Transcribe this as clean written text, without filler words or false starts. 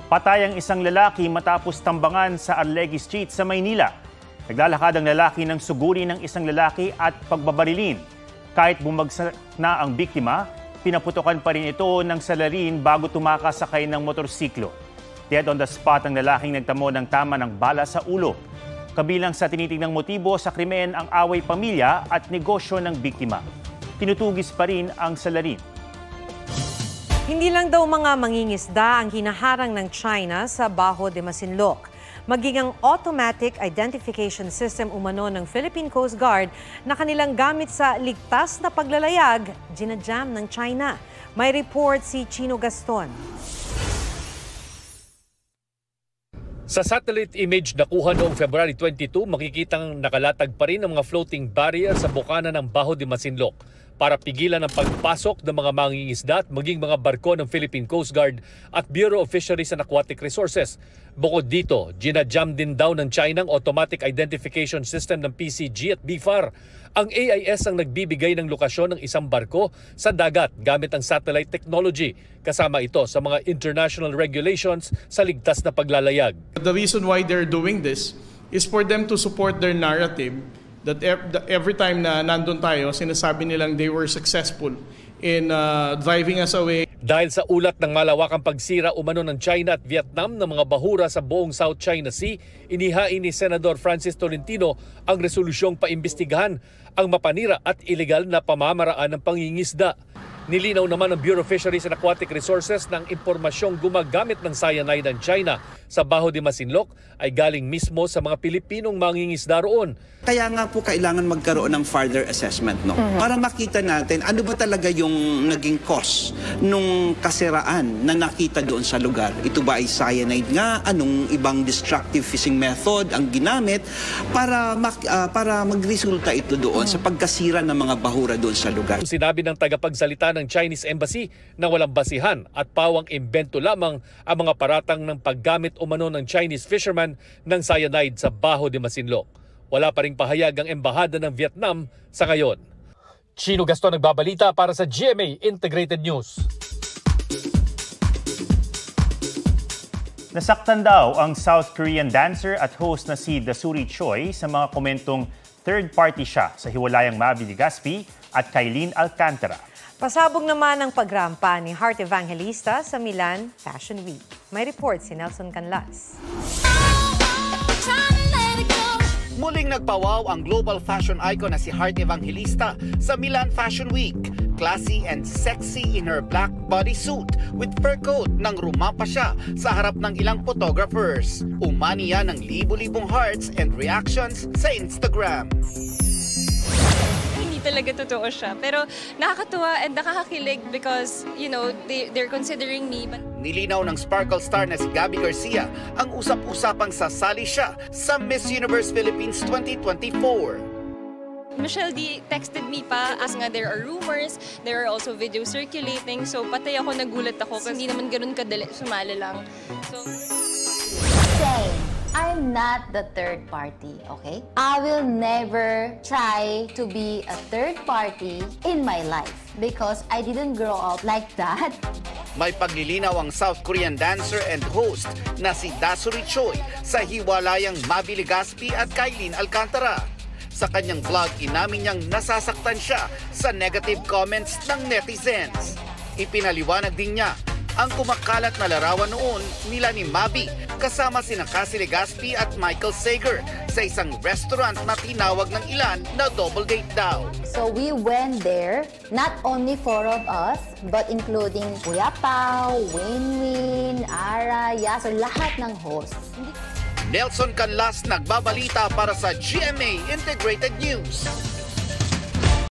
Patay ang isang lalaki matapos tambangan sa Arlegui Street sa Maynila. Naglalakad ang lalaki ng suguri ng isang lalaki at pagbabarilin. Kahit bumagsak na ang biktima, pinaputokan pa rin ito ng salarin bago tumakasakay ng motorsiklo. Dead on the spot ang lalaking nagtamo ng tama ng bala sa ulo. Kabilang sa tinitingnang motibo sa krimen ang away pamilya at negosyo ng biktima. Tinutugis pa rin ang salarin. Hindi lang daw mga mangingisda ang hinaharang ng China sa Bajo de Masinloc. Maging ang automatic identification system umano ng Philippine Coast Guard na kanilang gamit sa ligtas na paglalayag, ginajam ng China. May report si Chino Gaston. Sa satellite image na kuha noong February 22, makikitang nakalatag pa rin ang mga floating barrier sa bukana ng Bajo de Masinloc para pigilan ang pagpasok ng mga mangingisda at maging mga barko ng Philippine Coast Guard at Bureau of Fisheries and Aquatic Resources. Bukod dito, ginajam din daw ng China ang Automatic Identification System ng PCG at BFAR. Ang AIS ang nagbibigay ng lokasyon ng isang barko sa dagat gamit ang satellite technology. Kasama ito sa mga international regulations sa ligtas na paglalayag. The reason why they're doing this is for them to support their narrative that every time na nandun tayo, sinasabi nilang they were successful in driving us away. Dahil sa ulat ng malawakang pagsira umano ng China at Vietnam ng mga bahura sa buong South China Sea, inihain ni Senador Francis Tolentino ang resolusyong paimbestigahan ang mapanira at ilegal na pamamaraan ng pangingisda. Nilinaw naman ng Bureau of Fisheries and Aquatic Resources ng impormasyong gumagamit ng cyanide ng China sa Bajo de Masinloc ay galing mismo sa mga Pilipinong mangingisda roon. Kaya nga po kailangan magkaroon ng further assessment, no? Para makita natin ano ba talaga yung naging cause nung kasiraan na nakita doon sa lugar. Ito ba ay cyanide nga? Anong ibang destructive fishing method ang ginamit para magresulta ito doon sa pagkasira ng mga bahura doon sa lugar? Sinabi ng tagapagsalita ng Chinese Embassy na walang basihan at pawang imbento lamang ang mga paratang ng paggamit umano ng Chinese fishermen ng cyanide sa Bajo de Masinloc. Wala pa ring pahayag ang embahada ng Vietnam sa ngayon. Chino Gaston nagbabalita para sa GMA Integrated News. Nasaktan daw ang South Korean dancer at host na si Dasuri Choi sa mga komentong third party siya sa hiwalayang Mavi Legaspi at Kailin Alcantara. Pasabog naman ang pagrampa ni Heart Evangelista sa Milan Fashion Week. May report si Nelson Canlas. Muling nagpawaw ang global fashion icon na si Heart Evangelista sa Milan Fashion Week. Classy and sexy in her black bodysuit with fur coat nang rumampa siya sa harap ng ilang photographers. Umani yan ng libo-libong hearts and reactions sa Instagram. Hindi talaga totoo siya. Pero nakakatuwa and nakakakilig because, you know, they're considering me. But nilinaw ng Sparkle star na si Gabby Garcia ang usap-usapang sasali siya sa Miss Universe Philippines 2024. Michelle D texted me pa as nga there are rumors, there are also videos circulating. So patay ako, nagulat ako kasi hindi naman ganun kadali, sumali lang. So, I'm not the third party, okay? I will never try to be a third party in my life because I didn't grow up like that. May paglilinaw ang South Korean dancer and host na si Dasuri Choi sa hiwalayang Mavi Legaspi at Kailin Alcantara. Sa kanyang vlog, inamin niyang nasasaktan siya sa negative comments ng netizens. Ipinaliwanag din niya ang kumakalat na larawan noon nila ni Mavi kasama sina Cassie Legaspi at Michael Sager sa isang restaurant na tinawag ng ilan na double date daw. So we went there, not only four of us, but including Kuya Pao, Winwin, Ara, so lahat ng hosts. Nelson Canlas nagbabalita para sa GMA Integrated News.